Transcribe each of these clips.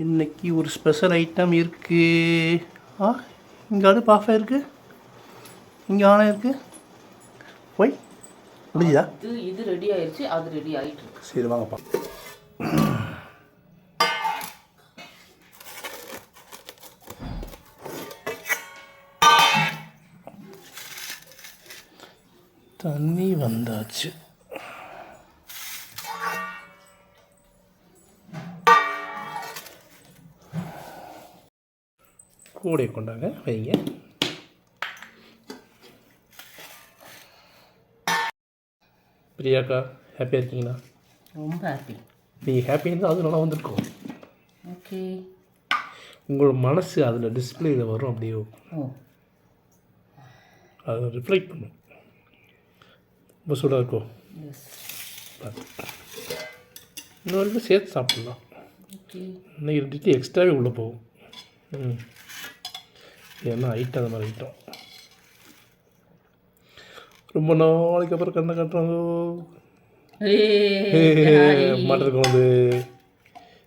இன்னைக்கு ஒரு special item இருக்குது. இங்கே அடுப்பு ஆஃப் ஆகிருக்கு, இங்கே ஆன் ஆகிருக்கு. போய் முடிஞ்சுதா? இது ரெடி ஆயிடுச்சு, அது ரெடி ஆகிட்டு இருக்கு. சரி வாங்கப்பா. தண்ணி வந்தாச்சு. கூடை கொண்டாங்க, வைங்க. பிரியாக்கா ஹாப்பியாக இருக்கீங்களா? ரொம்ப ஹாப்பி. நீங்கள் ஹாப்பியாக இருந்தால் அது நல்லா வந்திருக்கும். ஓகே, உங்களோட மனசு அதில் டிஸ்பிளேயில் வரும். அப்படியே அதை ரிஃப்ளெக்ட் பண்ணும். ரொம்ப சூடாக இருக்கும். இன்னொரு சேர்த்து சாப்பிட்லாம். இன்னைக்கு 2 இட்லி எக்ஸ்ட்ராவே உள்ளே போகும். ஏன்னா ஐட்டம் அந்த மாதிரி ஐட்டம். ரொம்ப நாளைக்கு அப்புறம் கண்ணை கட்டுறாங்க. மட்டன் குழம்பு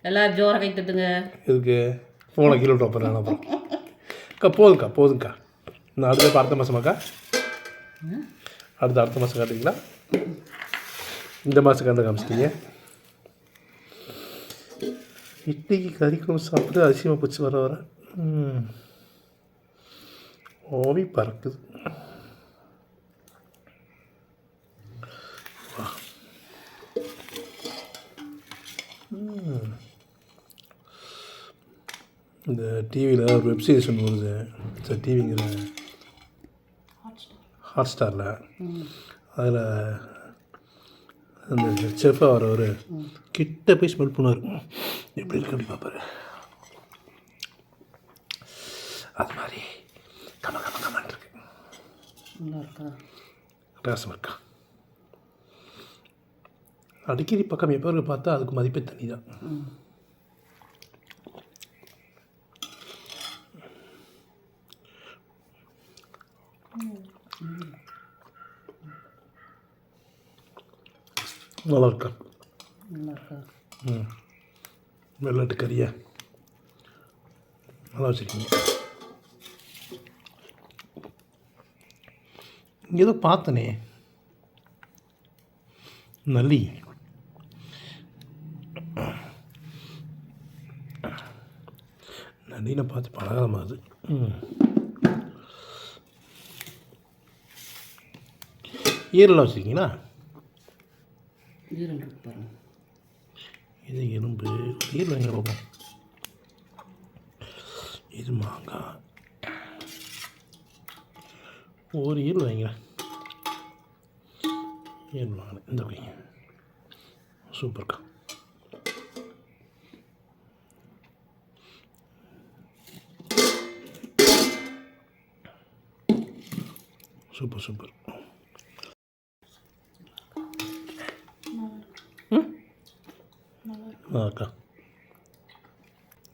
எல்லோரும் ஜோரை கை தட்டுங்க. இதுக்கு ஃபோனை கீழே விட்டு அப்புறம் அக்கா போதுங்க்கா. நான் அடுத்த மாதமாக்கா? அடுத்த மாதம் காட்டுறீங்களா? இந்த மாதம் கண்டு காமிச்சிட்டீங்க. இட்லிக்கு கறி குழம்பு சாப்பிட்டு அதிசயமாக போச்சு. வர ஓவி பறக்குது. இந்த டிவியில் ஒரு வெப்சீரிஸ் ஒன்று வருது. சார் டிவிங்கிற ஹாட்ஸ்டாரில். அதில் அந்த செஃப்பாக வரவர் கிட்ட போய் ஸ்மெல் பண்ணுவார். எப்படி இருக்கு அப்படி பார்ப்பாரு. அது மாதிரி கமன் இருக்கு. ரசம் இருக்கா? அடிக்கடி பக்கம் எப்போ இருக்கு பார்த்தா அதுக்கு மதிப்பே தண்ணி தான். நல்லா இருக்கா? வெள்ளாட்டு கறியா நல்லா வச்சுருக்கீங்க. இங்கே ஏதோ பார்த்தனே, நல்லி. நல்லினை பார்த்து பழகாமல் அது. ஈரெல்லாம் வச்சுருக்கீங்களா? இது எலும்பு. ஈரல் வாங்க பார்ப்போம். இது மாங்காய். ஒரு ஈரல் வாங்கிக்கிறேன். ஈரல் வாங்கினேன். இந்த வைங்க. சூப்பர்க்கா. சூப்பர். அக்கா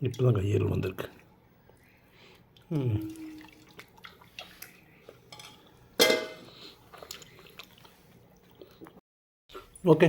இப்போ தான் ஈரல் வந்திருக்கு. ஓகே.